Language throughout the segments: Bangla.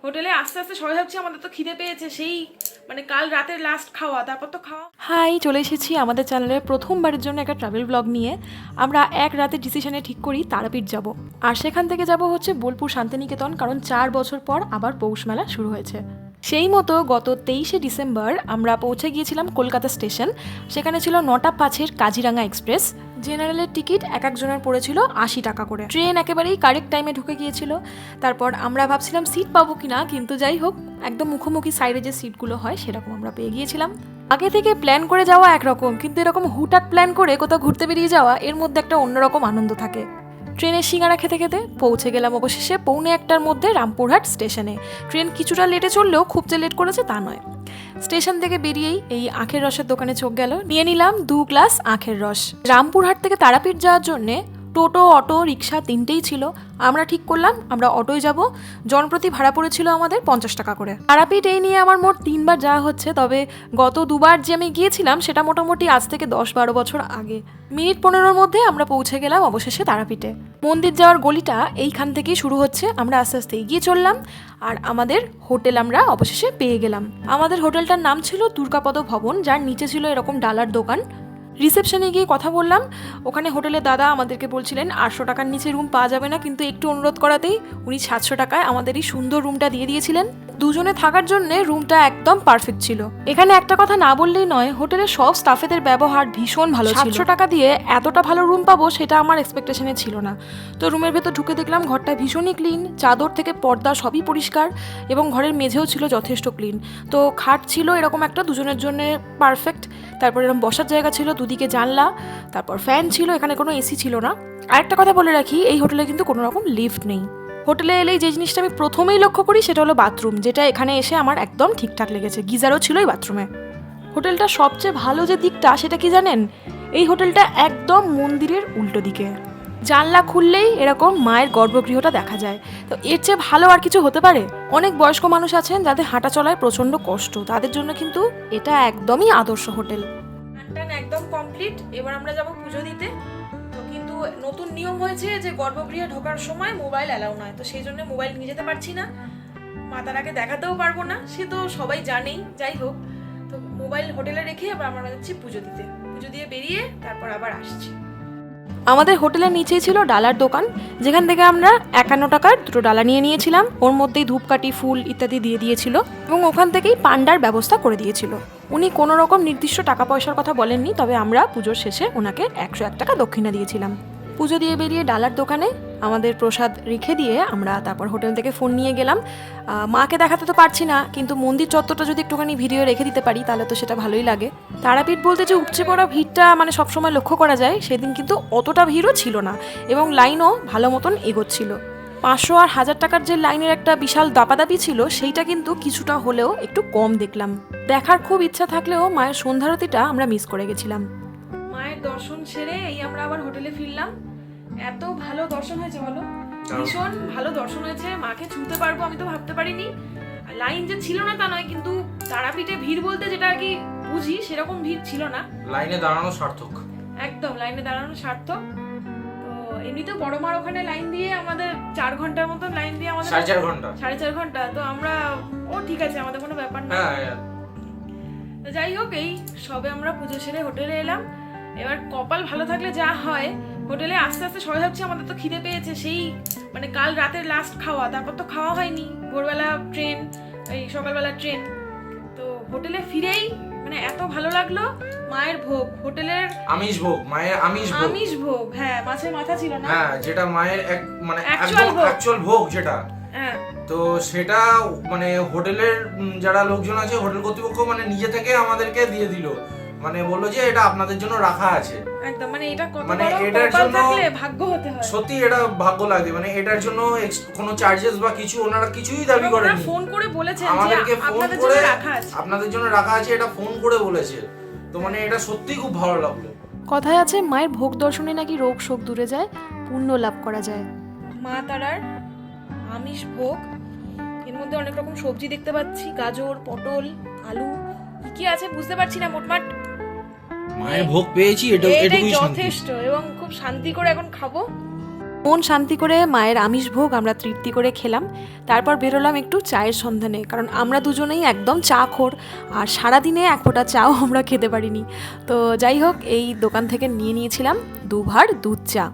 হোটেলে আস্তে আস্তে সবাই ভাবছি আমাদের তো খিদে পেয়েছে, সেই মানে কাল রাতের লাস্ট খাওয়া, তারপর তো খাওয়া। হাই, চলে এসেছি আমাদের চ্যানেলের প্রথমবারের জন্য একটা ট্রাভেল ব্লগ নিয়ে। আমরা এক রাতের ডিসিশনে ঠিক করি তারাপীঠ যাব, আর সেখান থেকে যাব হচ্ছে বোলপুর শান্তিনিকেতন, কারণ 4 বছর পর আবার পৌষ মেলা শুরু হয়েছে। সেই মতো গত 23শে ডিসেম্বর আমরা পৌঁছে গিয়েছিলাম কলকাতা স্টেশন। সেখানে ছিল 9টা 5-এর কাজিরাঙ্গা এক্সপ্রেস। জেনারেলের টিকিট এক একজনের পড়েছিল 80 টাকা করে। ট্রেন একেবারেই কারেক্ট টাইমে ঢুকে গিয়েছিল। তারপর আমরা ভাবছিলাম সিট পাবো কিনা, কিন্তু যাই হোক একদম মুখোমুখি সাইডে যে সিটগুলো হয় সেরকম আমরা পেয়ে গিয়েছিলাম। আগে থেকে প্ল্যান করে যাওয়া একরকম, কিন্তু এরকম হুটহাট প্ল্যান করে কোথাও ঘুরতে বেরিয়ে যাওয়া, এর মধ্যে একটা অন্যরকম আনন্দ থাকে। ট্রেনের সিঙ্গারা খেতে খেতে পৌঁছে গেলাম অবশেষে 1:45-টার মধ্যে রামপুরহাট স্টেশনে। ট্রেন কিছুটা লেটে চললেও খুব যে লেট করেছে তা নয়। স্টেশন থেকে বেরিয়েই এই আখের রসের দোকানে চোখ গেল, নিয়ে নিলাম 2 গ্লাস আখের রস। রামপুরহাট থেকে তারাপীঠ যাওয়ার জন্যে টোটো, অটো, রিক্সা 3টেই ছিল। আমরা ঠিক করলাম আমরা অটোয় যাব। জনপ্রতি ভাড়া পড়েছিল আমাদের 50 টাকা করে। তারাপীঠ এই নিয়ে আমার মোট 3বার যাওয়া হচ্ছে, তবে গত 2বার যে আমি গিয়েছিলাম সেটা মোটামুটি আজ থেকে 10-12 বছর আগে। মিনিট 15-র মধ্যে আমরা পৌঁছে গেলাম অবশেষে তারাপীঠে। মন্দির যাওয়ার গলিটা এইখান থেকেই শুরু হচ্ছে। আমরা আস্তে আস্তে এগিয়ে চললাম, আর আমাদের হোটেল আমরা অবশেষে পেয়ে গেলাম। আমাদের হোটেলটার নাম ছিল দুর্গাপদ ভবন, যার নিচে ছিল এরকম ডালার দোকান। রিসেপশনে গিয়ে কথা বললাম, ওখানে হোটেলের দাদা আমাদেরকে বলছিলেন 800 টাকার নিচে রুম পাওয়া যাবে না, কিন্তু একটু অনুরোধ করাতেই উনি 700 টাকায় আমাদের এই সুন্দর রুমটা দিয়ে দিয়েছিলেন। দুজনে থাকার জন্য রুমটা একদম পারফেক্ট ছিল। এখানে একটা কথা না বললেই নয়, হোটেলের সব স্টাফেদের ব্যবহার ভীষণ ভালো ছিল। 700 টাকা দিয়ে এতটা ভালো রুম পাবো সেটা আমার এক্সপেকটেশনে ছিল না। তো রুমের ভেতর ঢুকে দেখলাম ঘরটা ভীষণই ক্লিন, চাদর থেকে পর্দা সবই পরিষ্কার, এবং ঘরের মেঝেও ছিল যথেষ্ট ক্লিন। তো খাট ছিল এরকম একটা দুজনের জন্য পারফেক্ট। তারপর এরকম বসার জায়গা ছিল, দুদিকে জানলা, তারপর ফ্যান ছিল, এখানে কোনো এসি ছিল না। আরেকটা কথা বলে রাখি, এই হোটেলে কিন্তু কোনো রকম লিফট নেই। হোটেলে এলেই যে জিনিসটা আমি প্রথমেই লক্ষ্য করি সেটা হলো বাথরুম, যেটা এখানে এসে আমার একদম ঠিকঠাক লেগেছে। গিজারও ছিল এই বাথরুমে। হোটেলটা সবচেয়ে ভালো যে দিকটা সেটা কি জানেন? এই হোটেলটা একদম মন্দিরের উল্টো দিকে। জানলা খুললেই এরকম মায়ের গর্ভগৃহটা দেখা যায়। তো এর চেয়ে ভালো আর কিছু হতে পারে? অনেক বয়স্ক মানুষ আছেন যাদের হাঁটা চলায় প্রচণ্ড কষ্ট, তাদের জন্য কিন্তু এটা একদমই আদর্শ হোটেল। টান একদম কমপ্লিট। এবার আমরা যাব পুজো দিতে। তো কিন্তু নতুন নিয়ম হয়েছে যে গর্ভগৃহে ঢোকার সময় মোবাইল অ্যালাউ নয়, তো সেই জন্য মোবাইল নিয়ে যেতে পারছি না, মাতারাকে দেখাতেও পারবো না, সে তো সবাই জানেই। যাই হোক, তো মোবাইল হোটেলে রেখে আবার আমরা যাচ্ছি পুজো দিতে। পুজো দিয়ে বেরিয়ে তারপর আবার আসছি। আমাদের হোটেলের নিচেই ছিল ডালার দোকান, যেখান থেকে আমরা 51 টাকার 2টো ডালা নিয়ে নিয়েছিলাম। ওর মধ্যেই ধূপকাঠি, ফুল ইত্যাদি দিয়ে দিয়েছিল, এবং ওখান থেকেই পান্ডার ব্যবস্থা করে দিয়েছিল। উনি কোনো রকম নির্দিষ্ট টাকা পয়সার কথা বলেননি, তবে আমরা পুজোর শেষে ওনাকে 101 টাকা দক্ষিণা দিয়েছিলাম। পুজো দিয়ে বেরিয়ে ডালার দোকানে আমাদের প্রসাদ রেখে দিয়ে আমরা তারপর হোটেল থেকে ফোন নিয়ে গেলাম। মাকে দেখাতে তো পারছি না, কিন্তু মন্দির চত্বরটা যদি একটুখানি ভিডিও রেখে দিতে পারি তাহলে তো সেটা ভালোই লাগে। তারাপীঠ বলতে যে উপচে পড়া ভিড়টা মানে সবসময় লক্ষ্য করা যায়, সেদিন কিন্তু অতটা ভিড়ও ছিল না, এবং লাইনও ভালো মতন এগোচ্ছিল। 500 আর 1000 টাকার যে লাইনের একটা বিশাল দাপাদাপি ছিল, সেইটা কিন্তু কিছুটা হলেও একটু কম দেখলাম। দেখার খুব ইচ্ছা থাকলেও মায়ের সন্ধ্যারতিটা আমরা মিস করে গেছিলাম। মায়ের দর্শন সেরে এই আমরা আবার হোটেলে ফিরলাম। এত ভালো দর্শন হয়েছে বলো, ভীষণ ভালো দর্শন হয়েছে। মাকে ছুঁতে পারবো আমি তো ভাবতে পারিনি। লাইন যে ছিল না তা নয়, কিন্তু তারাপীঠে ভিড় বলতে যেটা আর কি বুঝি সেরকম ভিড় ছিল না। লাইনে দাঁড়ানো সার্থক, একদম লাইনে দাঁড়ানো সার্থক। তো এমনিতেও বড় মার ওখানে লাইন দিয়ে আমাদের 4 ঘন্টার মতো লাইন দিয়ে আমাদের 4.5 ঘন্টা 4.5 ঘন্টা। তো আমরা ঠিক আছে, আমাদের কোনো ব্যাপার না। তো যাই হোক, এই সবে আমরা পুজো সেরে হোটেলে এলাম। এবার কপাল ভালো থাকলে যা হয়, হোটেলে আস্তে আস্তে সবাই ভাবছি আমাদের তো খিদে পেয়েছে, সেই মানে কাল রাতের লাস্ট খাওয়া, তারপর তো খাওয়া হয়নি। ভোরবেলা ট্রেন, এই সকালবেলা ট্রেন। তো হোটেলে ফিরেই মানে এত ভালো লাগলো। মায়ের ভোগ, হোটেলের আমিষ ভোগ, মায়ের আমিষ ভোগ। হ্যাঁ, মাছের মাথা ছিল না? হ্যাঁ, যেটা মায়ের মানে Actual একদম ভোগ। অ্যাকচুয়াল ভোগ যেটা। হ্যাঁ, তো সেটা মানে হোটেলের যারা লোকজন আছে, হোটেল কর্তৃপক্ষ মানে নিজে থেকে আমাদেরকে দিয়ে দিল, মানে বললো যে এটা আপনাদের জন্য রাখা আছে। একদম মানে এটা কত মানে বড় এটার কপাল জন্য থাকলে ভাগ্য হতে হয়। সত্যি এটা ভাগ্য লাগে। মানে এটার জন্য কোনো চার্জেস বা কিছু ওনারা কিছুই দাবি ওনারা করেনি। ফোন করে বলেছেন যে আমাদেরকে ফোন আপনাদের করে জন্য রাখা আছে। আপনাদের জন্য রাখা আছে, এটা ফোন করে বলেছে। তো মানে এটা সত্যি খুব ভালো লাগলো। কথায় আছে মায়ের ভোগ দর্শনে নাকি রোগ শোক দূরে যায়, পুণ্য লাভ করা যায়। মা তারার আমিষ ভোগ, এর মধ্যে অনেক রকম সবজি দেখতে পাচ্ছি, গাজর, পটল, আলু, কি কি আছে বুঝতে পারছি না। মোটমাট মায়ের ভোগ পেয়েছি, এটাই এটুকুই শান্তি। যথেষ্ট, এবং খুব শান্তি করে এখন খাবো। মন শান্তি করে মায়ের আমিষ ভোগ আমরা তৃপ্তি করে খেলাম। তারপর বেরোলাম একটু চায়ের সন্ধানে, কারণ আমরা দুজনেই একদম চা খোর, আর সারাদিনে এক ফোঁটা চাও আমরা খেতে পারিনি। তো যাই হোক, এই দোকান থেকে নিয়ে নিয়েছিলাম 2 ভাঁড় দুধ চা।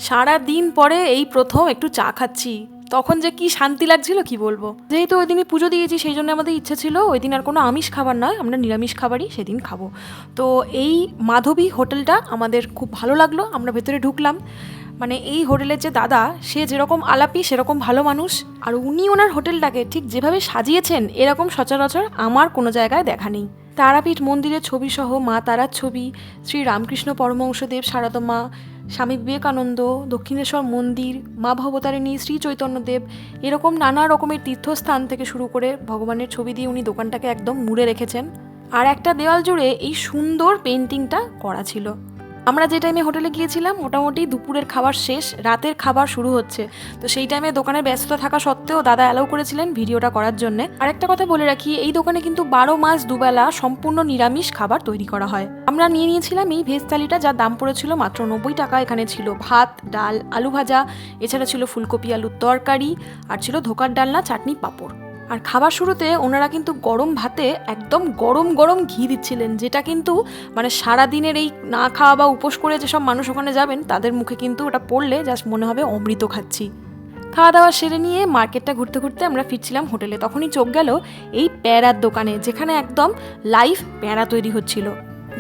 সারাদিন পরে এই প্রথম একটু চা খাচ্ছি, তখন যে কি শান্তি লাগছিল কি বলবো। যেহেতু ওই দিনই পুজো দিয়েছি, সেই জন্য আমাদের ইচ্ছা ছিল ওই দিন আর কোনো আমিষ খাবার নয়, আমরা নিরামিষ খাবারই সেদিন খাবো। তো এই মাধবী হোটেলটা আমাদের খুব ভালো লাগলো। আমরা ভেতরে ঢুকলাম, মানে এই হোটেলের যে দাদা, সে যেরকম আলাপি সেরকম ভালো মানুষ, আর উনি ওনার হোটেলটাকে ঠিক যেভাবে সাজিয়েছেন এরকম সচরাচর আমার কোনো জায়গায় দেখা নেই। তারাপীঠ মন্দিরের ছবি সহ মা তারার ছবি, শ্রী রামকৃষ্ণ পরমহংসদেব, সারদা মা, স্বামী বিবেকানন্দ, দক্ষিণেশ্বর মন্দির, মা ভবতারিণী, শ্রী চৈতন্যদেব, এরকম নানা রকমের তীর্থস্থান থেকে শুরু করে ভগবানের ছবি দিয়ে উনি দোকানটাকে একদম মুড়ে রেখেছেন। আর একটা দেওয়াল জুড়ে এই সুন্দর পেন্টিংটা করা ছিল। আমরা যে টাইমে হোটেলে গিয়েছিলাম মোটামুটি দুপুরের খাবার শেষ, রাতের খাবার শুরু হচ্ছে। তো সেই টাইমে দোকানের ব্যস্ততা থাকা সত্ত্বেও দাদা অ্যালাউ করেছিলেন ভিডিওটা করার জন্য। আরেকটা কথা বলে রাখি, এই দোকানে কিন্তু 12 মাস দুবেলা সম্পূর্ণ নিরামিষ খাবার তৈরি করা হয়। আমরা নিয়ে নিয়েছিলাম এই ভেজ থালিটা, যার দাম পড়েছিল মাত্র 90 টাকা। এখানে ছিল ভাত, ডাল, আলু ভাজা, এছাড়া ছিল ফুলকপি আলুর তরকারি, আর ছিল ধোকার ডালনা, চাটনি, পাঁপড়। আর খাবার শুরুতে ওনারা কিন্তু গরম ভাতে একদম গরম গরম ঘি দিচ্ছিলেন, যেটা কিন্তু মানে সারাদিনের এই না খাওয়া বা উপোস করে যেসব মানুষ ওখানে যাবেন তাদের মুখে কিন্তু ওটা পড়লে জাস্ট মনে হবে অমৃত খাচ্ছি। খাওয়া দাওয়া সেরে নিয়ে মার্কেটটা ঘুরতে ঘুরতে আমরা ফিরছিলাম হোটেলে, তখনই চোখ গেল এই প্যারার দোকানে, যেখানে একদম লাইভ প্যারা তৈরি হচ্ছিল।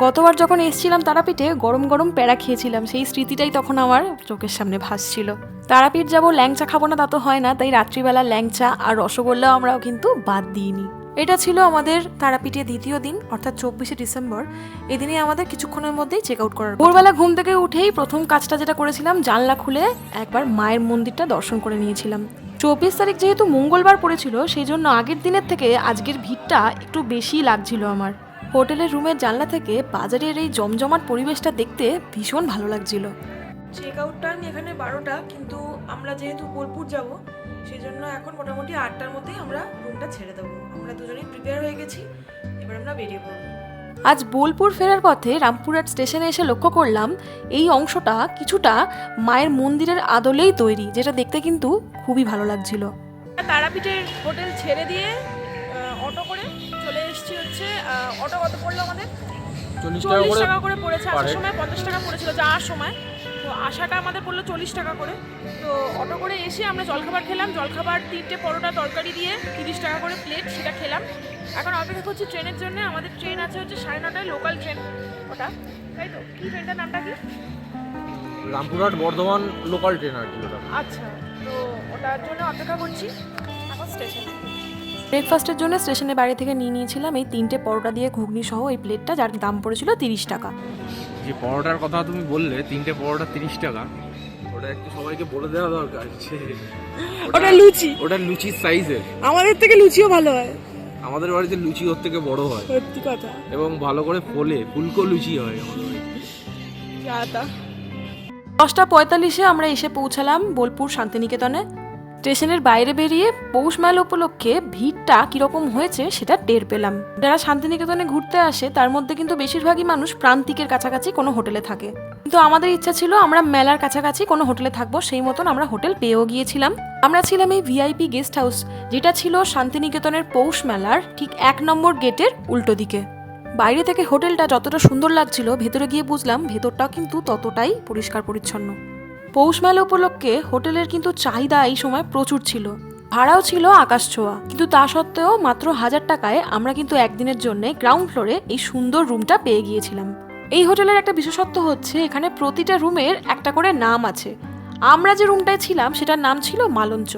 গতবার যখন এসেছিলাম তারাপীঠে গরম গরম প্যারা খেয়েছিলাম, সেই স্মৃতিটাই তখন আমার চোখের সামনে ভাসছিল। তারাপীঠ যাবো, ল্যাংচা খাবো না তা তো হয় না, তাই রাত্রিবেলা ল্যাংচা আর রসগোল্লাও আমরাও কিন্তু বাদ দিইনি। এটা ছিল আমাদের তারাপীঠে দ্বিতীয় দিন, অর্থাৎ 24শে ডিসেম্বর। এদিনে আমাদের কিছুক্ষণের মধ্যেই চেক আউট করার। ভোরবেলা ঘুম থেকে উঠেই প্রথম কাজটা যেটা করেছিলাম, জানলা খুলে একবার মায়ের মন্দিরটা দর্শন করে নিয়েছিলাম। 24 তারিখ যেহেতু মঙ্গলবার পড়েছিল, সেই জন্য আগের দিনের থেকে আজকের ভিড়টা একটু বেশি লাগছিল আমার। হোটেলের রুমের জানলা থেকে বাজারের এই জমজমাট পরিবেশটা দেখতে ভীষণ ভালো লাগছিল। চেক আউট টাইম এখানে 12টা, কিন্তু আমরা যেহেতু বোলপুর যাব সেই জন্য এখন মোটামুটি 8টার মধ্যেই আমরা রুমটা ছেড়ে দেবো। আমরা দুজনেই প্রিপেয়ার হয়ে গেছি, এবার আমরা বেরিয়ে পড়বো। আজ বোলপুর ফেরার পথে রামপুরহাট স্টেশনে এসে লক্ষ্য করলাম এই অংশটা কিছুটা মায়ের মন্দিরের আদলেই তৈরি, যেটা দেখতে কিন্তু খুবই ভালো লাগছিল। তারাপীঠের হোটেল ছেড়ে দিয়ে অটো করে চলে এসেছি। হচ্ছে অটো কত পড়লো আমাদের? 40 টাকা করে পড়েছে। আসার সময় 50 টাকা পড়েছিল যাওয়ার সময়, তো আসাটা আমাদের পড়লো 40 টাকা করে। তো অটো করে এসে আমরা জলখাবার খেলাম। জলখাবার 3টে পরোটা তরকারি দিয়ে 30 টাকা করে প্লেট, সেটা খেলাম। এখন অপেক্ষা করছি ট্রেনের জন্য। আমাদের ট্রেন আছে হচ্ছে 9:30টায়, লোকাল ট্রেন ওটা, তাই তো? কি ট্রেনটার নামটা কি? রামপুরহাট বর্ধমান লোকাল ট্রেন আর কি ওটা। আচ্ছা, তো ওটার জন্য অপেক্ষা করছি এখন স্টেশনে। ব্রেকফাস্টের জন্য স্টেশনের বাইরে থেকে নিয়ে নিয়েছিলাম এই 3টে পরোটা দিয়ে ঘুগনি সহ এই প্লেটটা, যার দাম পড়েছিল 30 টাকা। যে পরোটার কথা তুমি বললে, 3টে পরোটা 30 টাকা, ওটা একটু সবাইকে বলে দেওয়া দরকার। ওটা লুচি, ওটা লুচির সাইজের। আমাদের থেকে লুচিও ভালো হয়। আমাদের বাড়িতে লুচি ওর থেকে বড় হয়, সত্যি কথা, এবং ভালো করে ফোলে, ফুলকো লুচি হয় আমাদের বাড়িতে। 10:45-এ আমরা এসে পৌঁছালাম বোলপুর শান্তিনিকেতনে। স্টেশনের বাইরে বেরিয়ে পৌষ মেলা উপলক্ষে ভিড়টা কীরকম হয়েছে সেটা টের পেলাম। যারা শান্তিনিকেতনে ঘুরতে আসে তার মধ্যে কিন্তু বেশিরভাগই মানুষ প্রান্তিকের কাছাকাছি কোনো হোটেলে থাকে, কিন্তু আমাদের ইচ্ছা ছিল আমরা মেলার কাছাকাছি কোনো হোটেলে থাকবো। সেই মতন আমরা হোটেল পেয়েও গিয়েছিলাম। আমরা ছিলাম এই ভিআইপি গেস্ট হাউস, যেটা ছিল শান্তিনিকেতনের পৌষ মেলার ঠিক 1 নম্বর গেটের উল্টো দিকে। বাইরে থেকে হোটেলটা যতটা সুন্দর লাগছিল, ভেতরে গিয়ে বুঝলাম ভেতরটাও কিন্তু ততটাই পরিষ্কার পরিচ্ছন্ন। পৌষ মেলা উপলক্ষে হোটেলের কিন্তু চাহিদা এই সময় প্রচুর ছিল, ভাড়াও ছিল আকাশ ছোঁয়া। কিন্তু তা সত্ত্বেও মাত্র 1000 টাকায় আমরা কিন্তু একদিনের জন্য গ্রাউন্ড ফ্লোরে এই সুন্দর রুমটা পেয়ে গিয়েছিলাম। এই হোটেলের একটা বিশেষত্ব হচ্ছে এখানে প্রতিটা রুমের একটা করে নাম আছে। আমরা যে রুমটায় ছিলাম সেটার নাম ছিল মালঞ্চ।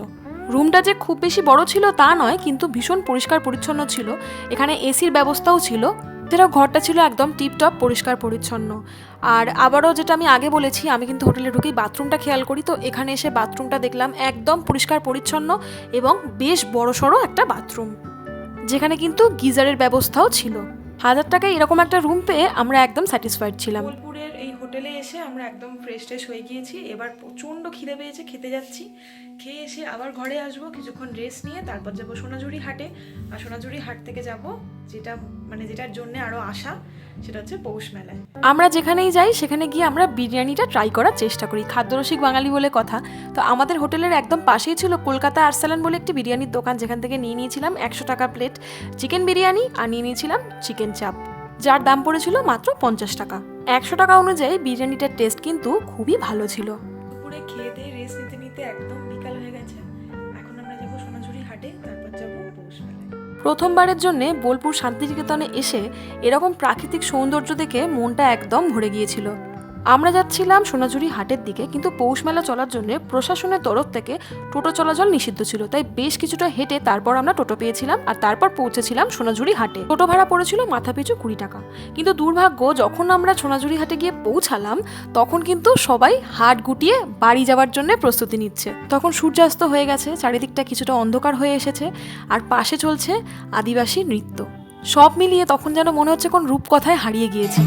রুমটা যে খুব বেশি বড় ছিল তা নয়, কিন্তু ভীষণ পরিষ্কার পরিচ্ছন্ন ছিল। এখানে এসির ব্যবস্থাও ছিল, যেটা ঘরটা ছিল একদম টিপটপ পরিষ্কার পরিচ্ছন্ন। আর আবারও যেটা আমি আগে বলেছি, আমি কিন্তু হোটেলে ঢুকেই বাথরুমটা খেয়াল করি। তো এখানে এসে বাথরুমটা দেখলাম একদম পরিষ্কার পরিচ্ছন্ন এবং বেশ বড়সড় একটা বাথরুম, যেখানে কিন্তু গিজারের ব্যবস্থাও ছিল। 1000 টাকায় এরকম একটা রুম পেয়ে আমরা একদম স্যাটিসফাইড ছিলাম। বোলপুরের এই হোটেলে এসে আমরা একদম ফ্রেশ ট্রেশ হয়ে গিয়েছি। এবার প্রচণ্ড খিদে পেয়েছে, খেতে যাচ্ছি। খেয়ে এসে আবার ঘরে আসবো, কিছুক্ষণ রেস্ট নিয়ে তারপর যাবো সোনাঝুরি হাটে। আর সোনাঝুরি হাট থেকে যাব যেটার জন্য আরও আশা, সেটা হচ্ছে পৌষ মেলায়। আমরা যেখানেই যাই সেখানে গিয়ে আমরা বিরিয়ানিটা ট্রাই করার চেষ্টা করি, খাদ্যরসিক বাঙালি বলে কথা। তো আমাদের হোটেলের একদম পাশেই ছিল কলকাতা আরসালান বলে একটি বিরিয়ানির দোকান, যেখান থেকে নিয়ে নিয়েছিলাম 100 টাকা প্লেট চিকেন বিরিয়ানি আর নিয়ে নিয়েছিলাম চিকেন চাপ, যার দাম পড়েছিল মাত্র 50 টাকা। 100 টাকা অনুযায়ী বিরিয়ানিটার টেস্ট কিন্তু খুবই ভালো ছিল। দুপুরে খেয়ে দিয়ে রেস্ট নিতে নিতে একদম বিকাল হয়ে গেছে। এখন আমরা যাবো সোনাঝুরি হাটে, তারপর যাবো পৌষ মেলায়। প্রথমবারের জন্য বোলপুর শান্তিনিকেতনে এসে এরকম প্রাকৃতিক সৌন্দর্য দেখে মনটা একদম ভরে গিয়েছিল। আমরা যাচ্ছিলাম সোনাঝুরি হাটের দিকে, কিন্তু পৌষ মেলা চলার জন্য প্রশাসনের তরফ থেকে টোটো চলাচল নিষিদ্ধ ছিল, তাই বেশ কিছুটা হেঁটে তারপর আমরা টোটো পেয়েছিলাম আর তারপর পৌঁছেছিলাম সোনাঝুরি হাটে। টোটো ভাড়া পড়েছিল মাথাপিছু 20 টাকা। কিন্তু দুর্ভাগ্য, যখন আমরা সোনাঝুরি হাটে গিয়ে পৌঁছালাম তখন কিন্তু সবাই হাট গুটিয়ে বাড়ি যাওয়ার জন্য প্রস্তুতি নিচ্ছে। তখন সূর্যাস্ত হয়ে গেছে, চারিদিকটা কিছুটা অন্ধকার হয়ে এসেছে আর পাশে চলছে আদিবাসী নৃত্য। সব মিলিয়ে তখন যেন মনে হচ্ছে কোন রূপকথায় হারিয়ে গিয়েছি।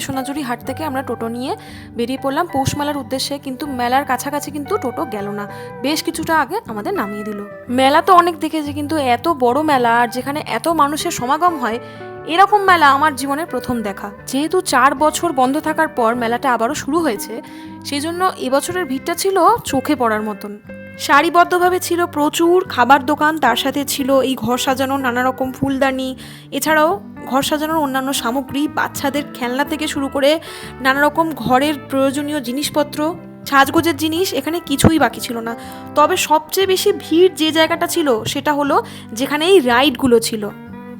সোনাঝুরি হাট থেকে আমরা টোটো নিয়ে বেরিয়ে পড়লাম পৌষ মেলার উদ্দেশ্যে, কিন্তু মেলার কাছাকাছি কিন্তু টোটো গেল না, বেশ কিছুটা আগে আমাদের নামিয়ে দিল। মেলা তো অনেক দেখেছি, কিন্তু এত বড় মেলা আর যেখানে এত মানুষের সমাগম হয়, এরকম মেলা আমার জীবনের প্রথম দেখা। যেহেতু 4 বছর বন্ধ থাকার পর মেলাটা আবারও শুরু হয়েছে, সেই জন্য এবছরের ভিড়টা ছিল চোখে পড়ার মতন। সারিবদ্ধভাবে ছিল প্রচুর খাবার দোকান, তার সাথে ছিল এই ঘর সাজানোর নানা রকম ফুলদানি, এছাড়াও ঘর সাজানোর অন্যান্য সামগ্রী, বাচ্চাদের খেলনা থেকে শুরু করে নানা রকম ঘরের প্রয়োজনীয় জিনিসপত্র, সাজগোজের জিনিস, এখানে কিছুই বাকি ছিল না। তবে সবচেয়ে বেশি ভিড় যে জায়গাটা ছিল সেটা হলো যেখানে এই রাইডগুলো ছিল।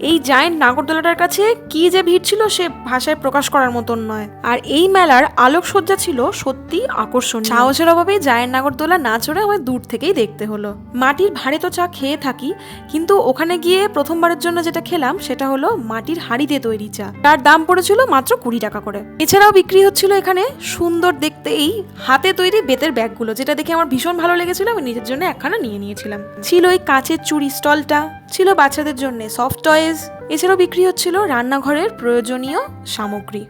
এই জায়েন্ট নাগরদোলাটার কাছে কি যে ভিড় ছিল সে ভাষায় প্রকাশ করার মতন নয়। আর এই মেলার আলোকসজ্জা ছিল সত্যি আকর্ষণীয়। সাহসের অভাবে জায়েন্ট নাগরদোলা না চড়ে আমায় দূর থেকেই দেখতে হলো। মাটির ভাঁড়ে তো চা খেয়ে থাকি, কিন্তু ওখানে গিয়ে প্রথমবারের জন্য যেটা খেলাম সেটা হলো মাটির হাঁড়িতে তৈরি চা, তার দাম পড়েছিল মাত্র 20 টাকা করে। এছাড়াও বিক্রি হচ্ছিল এখানে সুন্দর দেখতে এই হাতে তৈরি বেতের ব্যাগগুলো, যেটা দেখে আমার ভীষণ ভালো লেগেছিল, আমি নিজের জন্য একখানা নিয়ে নিয়েছিলাম। ছিল এই কাঁচের চুড়ি স্টলটা, ছিল বাচ্চাদের জন্য সফট টয়েস, এছাড়াও বিক্রি হচ্ছিল রান্নাঘরের প্রয়োজনীয় সামগ্রী।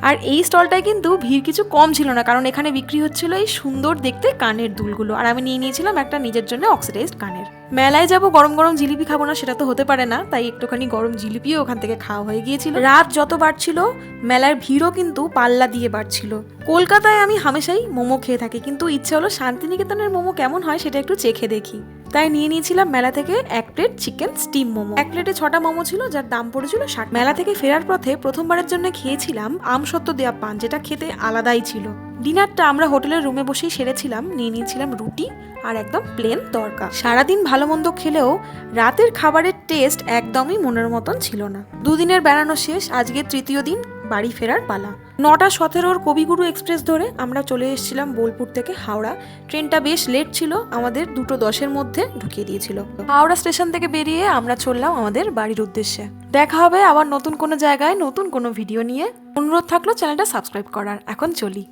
আর এই স্টলটায় কিন্তু ভিড় কিছু কম ছিল না, কারণ এখানে বিক্রি হচ্ছিল এই সুন্দর দেখতে কানের দুলগুলো, আর আমি নিয়ে নিয়েছিলাম একটা নিজের জন্য অক্সিডাইজড কানের। মেলায় যাব গরম গরম জিলিপি খাবো না সেটা তো হতে পারে না, তাই একটুখানি গরম জিলিপিও ওখান থেকে খাওয়া হয়ে গিয়েছিল। রাত যত বাড়ছিল মেলার ভিড়ও কিন্তু পাল্লা দিয়ে বাড়ছিল। কলকাতায় আমি হামেশাই মোমো খেয়ে থাকি, কিন্তু ইচ্ছে হলো শান্তিনিকেতনের মোমো কেমন হয় সেটা একটু চেখে দেখি, তাই নিয়ে নিয়েছিলাম মেলা থেকে 1 প্লেট চিকেন স্টিম মোমো। 1 প্লেটে 6টা মোমো ছিল, যার দাম পড়েছিল 60। মেলা থেকে ফেরার পথে প্রথমবারের জন্য খেয়েছিলাম আমসত্ত্ব দেওয়া পান, যেটা খেতে আলাদাই ছিল। ডিনারটা আমরা হোটেলের রুমে বসেই সেরেছিলাম, নিয়ে নিয়েছিলাম রুটি আর একদম প্লেন তড়কা। সারাদিন ভালো মন্দ খেলেও রাতের খাবারের টেস্ট একদমই মনের মতন ছিল না। 2 দিনের বেড়ানো শেষ, আজকে 3য় দিন, বাড়ি ফেরার পালা। 9:17 কবিগুরু এক্সপ্রেস ধরে আমরা চলে এসেছিলাম বোলপুর থেকে হাওড়া। ট্রেনটা বেশ লেট ছিল, আমাদের 2:10-এর মধ্যে ঢুকিয়ে দিয়েছিল। হাওড়া স্টেশন থেকে বেরিয়ে আমরা চললাম আমাদের বাড়ির উদ্দেশ্যে। দেখা হবে আবার নতুন কোনো জায়গায় নতুন কোনো ভিডিও নিয়ে। অনুরোধ থাকলো চ্যানেলটা সাবস্ক্রাইব করার। এখন চলি।